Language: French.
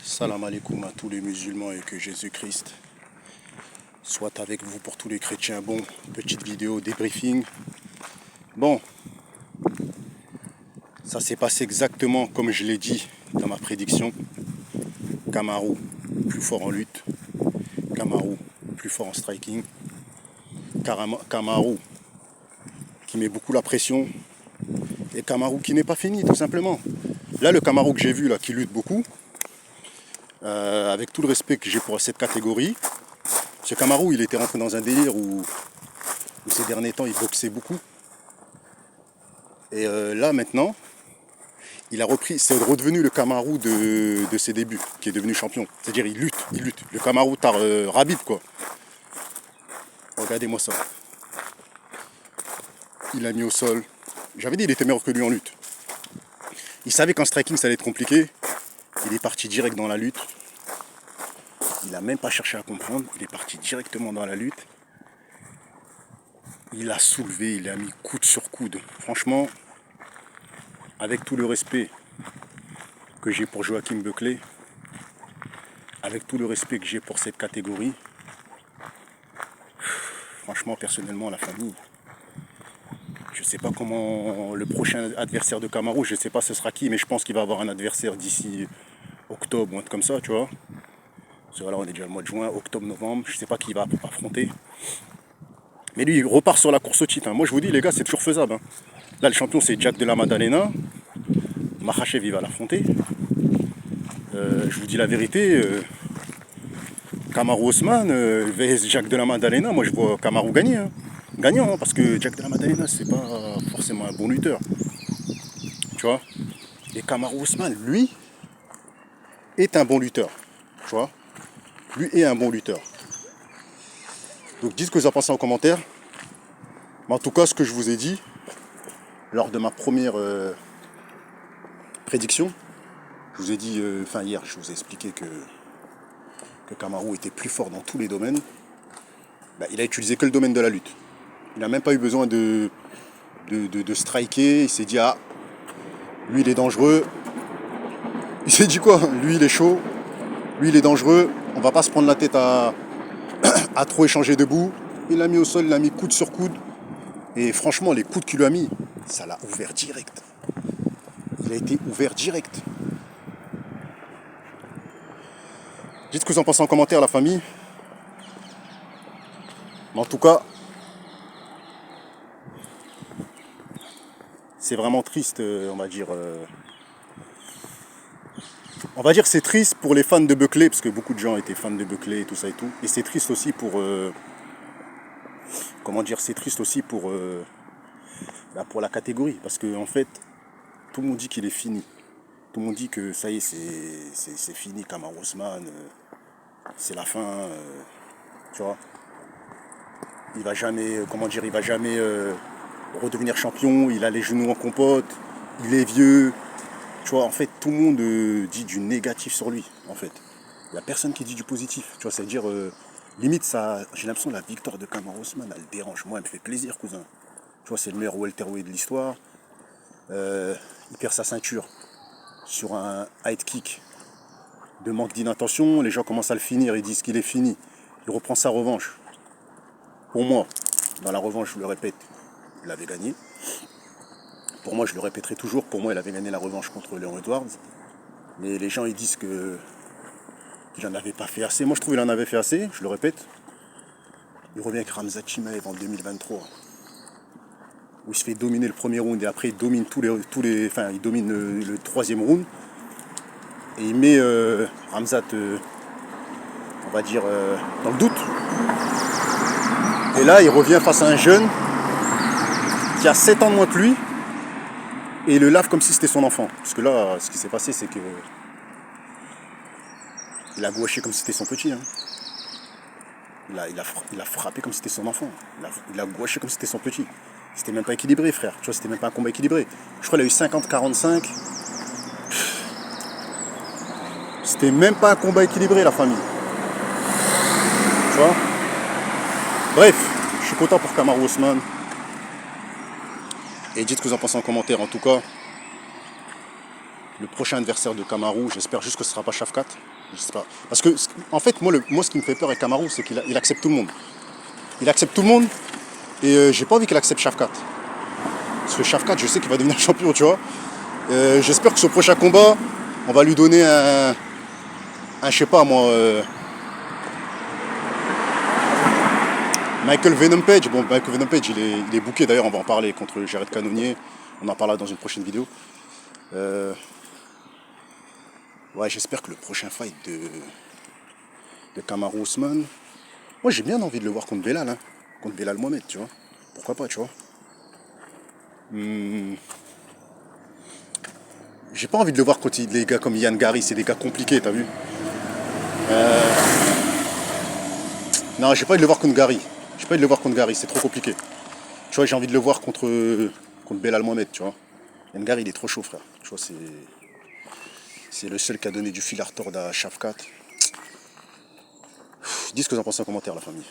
Salam alaikum à tous les musulmans et que Jésus-Christ soit avec vous pour tous les chrétiens. Bon, petite vidéo débriefing. Bon, ça s'est passé exactement comme je l'ai dit dans ma prédiction. Kamaru, plus fort en lutte. Kamaru, plus fort en striking. Kamaru, qui met beaucoup la pression. Et Kamaru qui n'est pas fini, tout simplement. Là, le Kamaru que j'ai vu, là, qui lutte beaucoup, avec tout le respect que j'ai pour cette catégorie, ce Kamaru, il était rentré dans un délire où ces derniers temps, il boxait beaucoup. Et là, maintenant, il a repris, c'est redevenu le Kamaru de ses débuts, qui est devenu champion. C'est-à-dire, il lutte. Le Kamaru Rabib, quoi. Regardez-moi ça. Il l'a mis au sol. J'avais dit qu'il était meilleur que lui en lutte. Il savait qu'en striking, ça allait être compliqué. Il est parti direct dans la lutte. Il n'a même pas cherché à comprendre. Il est parti directement dans la lutte. Il a soulevé, il a mis coude sur coude. Franchement, avec tout le respect que j'ai pour Joachim Buckley, avec tout le respect que j'ai pour cette catégorie, franchement, personnellement, la famille, je ne sais pas comment le prochain adversaire de Kamaru, je ne sais pas ce sera qui, mais je pense qu'il va avoir un adversaire d'ici octobre ou un truc comme ça, tu vois. Parce que là, on est déjà le mois de juin, octobre, novembre, je ne sais pas qui il va affronter. Mais lui, il repart sur la course au titre. Moi, je vous dis, les gars, c'est toujours faisable. Là, le champion, c'est Jack de la Maddalena. Makhachev, il va l'affronter. Je vous dis la vérité. Kamaru Usman, vs Jack de la Maddalena, moi, je vois Kamaru gagner. Gagnant, parce que Jack de la Maddalena, c'est pas forcément un bon lutteur. Tu vois. Et Kamaru Usman, lui, est un bon lutteur. Tu vois. Lui est un bon lutteur. Donc, dites ce que vous en pensez en commentaire. Mais en tout cas, ce que je vous ai dit, lors de ma première prédiction, je vous ai dit, hier, je vous ai expliqué que Kamaru était plus fort dans tous les domaines. Il a utilisé que le domaine de la lutte. Il n'a même pas eu besoin de striker. Il s'est dit, ah, lui il est dangereux. Il s'est dit quoi? Lui il est chaud. Lui il est dangereux. On va pas se prendre la tête à trop échanger debout. Il l'a mis au sol, il l'a mis coude sur coude. Et franchement, les coudes qu'il lui a mis, ça l'a ouvert direct. Il a été ouvert direct. Dites ce que vous en pensez en commentaire, la famille. Mais en tout cas, c'est vraiment triste, on va dire. On va dire que c'est triste pour les fans de Buckley, parce que beaucoup de gens étaient fans de Buckley et tout ça et tout. Et c'est triste aussi pour... c'est triste aussi pour la catégorie. Parce que en fait, tout le monde dit qu'il est fini. Tout le monde dit que ça y est, c'est fini, Kamaru Usman. C'est la fin. Tu vois. Il va jamais, redevenir champion. Il a les genoux en compote. Il est vieux. Tu vois, en fait, tout le monde dit du négatif sur lui, en fait. Il n'y a personne qui dit du positif. Tu vois, c'est-à-dire, limite, ça, j'ai l'impression que la victoire de Kamaru Usman, elle dérange. Moi, elle me fait plaisir, cousin. Tu vois, c'est le meilleur welterweight de l'histoire. Il perd sa ceinture sur un high kick de manque d'inattention. Les gens commencent à le finir, ils disent qu'il est fini. Il reprend sa revanche. Pour moi, dans la revanche, je le répète, il avait gagné. Pour moi, je le répéterai toujours, pour moi, il avait gagné la revanche contre Leon Edwards. Mais les gens, ils disent qu'il n'en avait pas fait assez. Moi, je trouve qu'il en avait fait assez, je le répète. Il revient avec Khamzat Chimaev en 2023. Où il se fait dominer le premier round et après il domine il domine le troisième round. Et il met Khamzat, on va dire, dans le doute. Et là, il revient face à un jeune qui a 7 ans de moins que lui. Et il le lave comme si c'était son enfant. Parce que là, ce qui s'est passé, c'est que il a gouaché comme si c'était son petit. Il a frappé comme si c'était son enfant. Il a gouaché comme si c'était son petit. C'était même pas équilibré, frère. Tu vois, c'était même pas un combat équilibré. Je crois qu'il a eu 50-45. C'était même pas un combat équilibré, la famille. Tu vois. Bref, je suis content pour Kamaru Usman. Et dites ce que vous en pensez en commentaire. En tout cas, le prochain adversaire de Kamaru, j'espère juste que ce ne sera pas Shafkat. Je sais pas. Parce que, en fait, moi, ce qui me fait peur avec Kamaru, c'est qu'il accepte tout le monde. Il accepte tout le monde et j'ai pas envie qu'il accepte Shafkat. Parce que Shafkat, je sais qu'il va devenir champion, tu vois. J'espère que ce prochain combat, on va lui donner je sais pas moi, Michael Venom Page. Bon, Michael Venom Page, il est booké d'ailleurs, on va en parler contre Jared Cannonier. On en parlera dans une prochaine vidéo. Ouais, j'espère que le prochain fight de Kamaru Usman, moi j'ai bien envie de le voir contre Belal, hein, contre Belal Mohamed, tu vois. Pourquoi pas, tu vois. J'ai pas envie de le voir contre des gars comme Yann Gary, c'est des gars compliqués, t'as vu. Non, j'ai pas envie de le voir contre Gary. J'ai pas envie de le voir contre Gary, c'est trop compliqué. Tu vois, j'ai envie de le voir contre Belal Mohamed, tu vois. Yann Gary, il est trop chaud, frère. Tu vois, c'est le seul qui a donné du fil à retordre à Shafkat. Dis ce que vous en pensez en commentaire, la famille.